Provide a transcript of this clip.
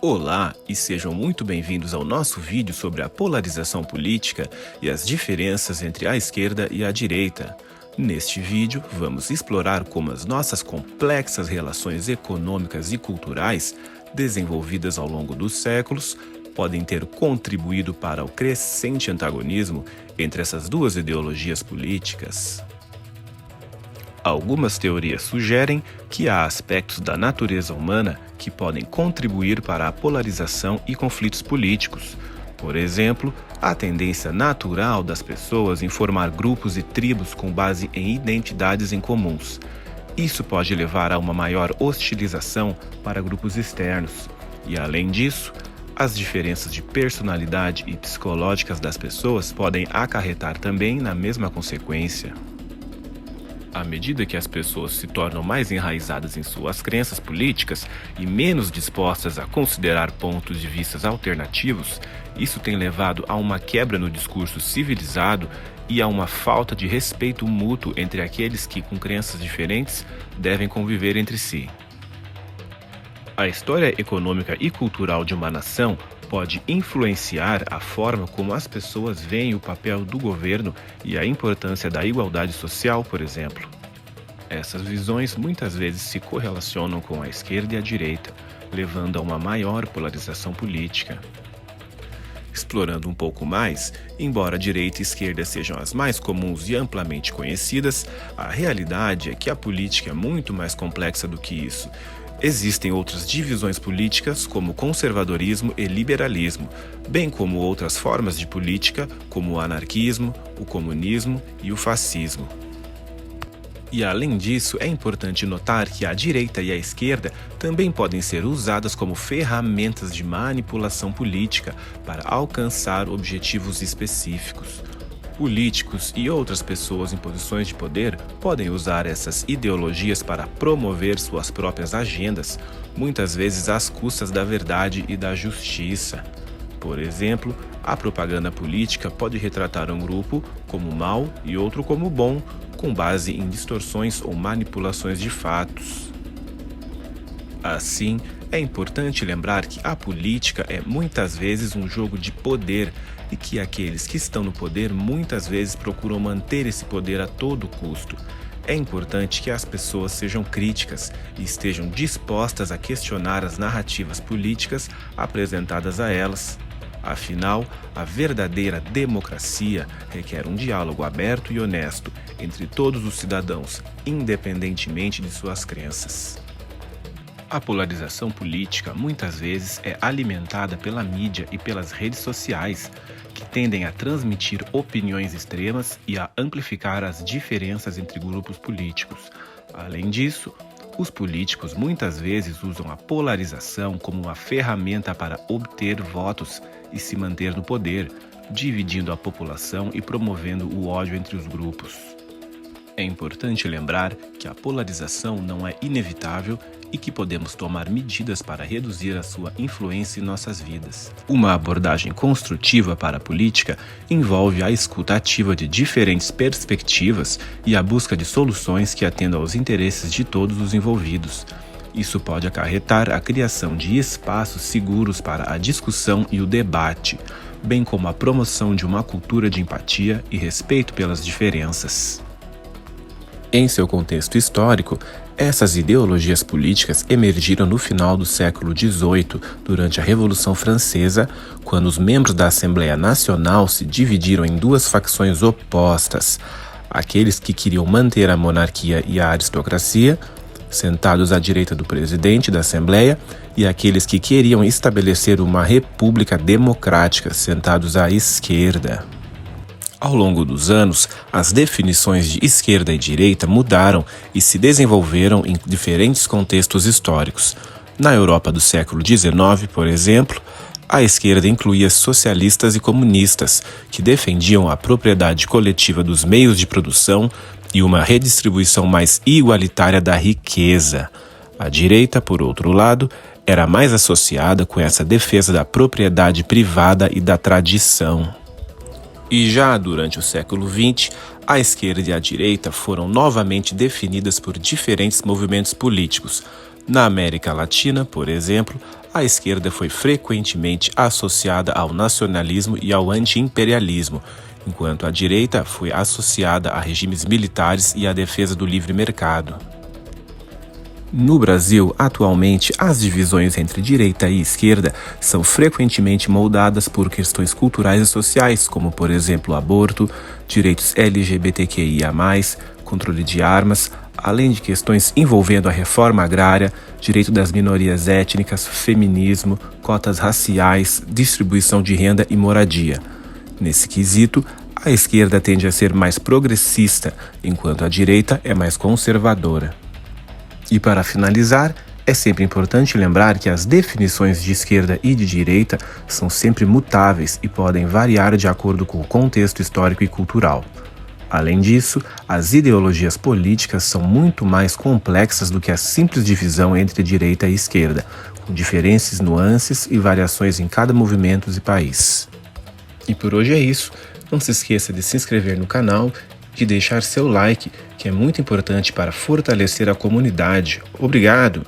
Olá e sejam muito bem-vindos ao nosso vídeo sobre a polarização política e as diferenças entre a esquerda e a direita. Neste vídeo, vamos explorar como as nossas complexas relações econômicas e culturais, desenvolvidas ao longo dos séculos, podem ter contribuído para o crescente antagonismo entre essas duas ideologias políticas. Algumas teorias sugerem que há aspectos da natureza humana que podem contribuir para a polarização e conflitos políticos. Por exemplo, a tendência natural das pessoas em formar grupos e tribos com base em identidades em comuns. Isso pode levar a uma maior hostilização para grupos externos. E, além disso, as diferenças de personalidade e psicológicas das pessoas podem acarretar também na mesma consequência. À medida que as pessoas se tornam mais enraizadas em suas crenças políticas e menos dispostas a considerar pontos de vista alternativos, isso tem levado a uma quebra no discurso civilizado e a uma falta de respeito mútuo entre aqueles que, com crenças diferentes, devem conviver entre si. A história econômica e cultural de uma nação pode influenciar a forma como as pessoas veem o papel do governo e a importância da igualdade social, por exemplo. Essas visões muitas vezes se correlacionam com a esquerda e a direita, levando a uma maior polarização política. Explorando um pouco mais, embora direita e esquerda sejam as mais comuns e amplamente conhecidas, a realidade é que a política é muito mais complexa do que isso. Existem outras divisões políticas, como o conservadorismo e liberalismo, bem como outras formas de política, como o anarquismo, o comunismo e o fascismo. E além disso, é importante notar que a direita e a esquerda também podem ser usadas como ferramentas de manipulação política para alcançar objetivos específicos. Políticos e outras pessoas em posições de poder podem usar essas ideologias para promover suas próprias agendas, muitas vezes às custas da verdade e da justiça. Por exemplo, a propaganda política pode retratar um grupo como mal e outro como bom, com base em distorções ou manipulações de fatos. Assim, é importante lembrar que a política é muitas vezes um jogo de poder e que aqueles que estão no poder muitas vezes procuram manter esse poder a todo custo. É importante que as pessoas sejam críticas e estejam dispostas a questionar as narrativas políticas apresentadas a elas. Afinal, a verdadeira democracia requer um diálogo aberto e honesto entre todos os cidadãos, independentemente de suas crenças. A polarização política muitas vezes é alimentada pela mídia e pelas redes sociais, que tendem a transmitir opiniões extremas e a amplificar as diferenças entre grupos políticos. Além disso, os políticos muitas vezes usam a polarização como uma ferramenta para obter votos e se manter no poder, dividindo a população e promovendo o ódio entre os grupos. É importante lembrar que a polarização não é inevitável e que podemos tomar medidas para reduzir a sua influência em nossas vidas. Uma abordagem construtiva para a política envolve a escuta ativa de diferentes perspectivas e a busca de soluções que atendam aos interesses de todos os envolvidos. Isso pode acarretar a criação de espaços seguros para a discussão e o debate, bem como a promoção de uma cultura de empatia e respeito pelas diferenças. Em seu contexto histórico, essas ideologias políticas emergiram no final do século XVIII, durante a Revolução Francesa, quando os membros da Assembleia Nacional se dividiram em duas facções opostas: aqueles que queriam manter a monarquia e a aristocracia, sentados à direita do presidente da Assembleia, e aqueles que queriam estabelecer uma república democrática, sentados à esquerda. Ao longo dos anos, as definições de esquerda e direita mudaram e se desenvolveram em diferentes contextos históricos. Na Europa do século XIX, por exemplo, a esquerda incluía socialistas e comunistas, que defendiam a propriedade coletiva dos meios de produção e uma redistribuição mais igualitária da riqueza. A direita, por outro lado, era mais associada com essa defesa da propriedade privada e da tradição. E já durante o século XX, a esquerda e a direita foram novamente definidas por diferentes movimentos políticos. Na América Latina, por exemplo, a esquerda foi frequentemente associada ao nacionalismo e ao anti-imperialismo, enquanto a direita foi associada a regimes militares e à defesa do livre mercado. No Brasil, atualmente, as divisões entre direita e esquerda são frequentemente moldadas por questões culturais e sociais, como, por exemplo, aborto, direitos LGBTQIA+, controle de armas, além de questões envolvendo a reforma agrária, direito das minorias étnicas, feminismo, cotas raciais, distribuição de renda e moradia. Nesse quesito, a esquerda tende a ser mais progressista, enquanto a direita é mais conservadora. E para finalizar, é sempre importante lembrar que as definições de esquerda e de direita são sempre mutáveis e podem variar de acordo com o contexto histórico e cultural. Além disso, as ideologias políticas são muito mais complexas do que a simples divisão entre direita e esquerda, com diferentes nuances e variações em cada movimento e país. E por hoje é isso. Não se esqueça de se inscrever no canal e de deixar seu like, que é muito importante para fortalecer a comunidade. Obrigado!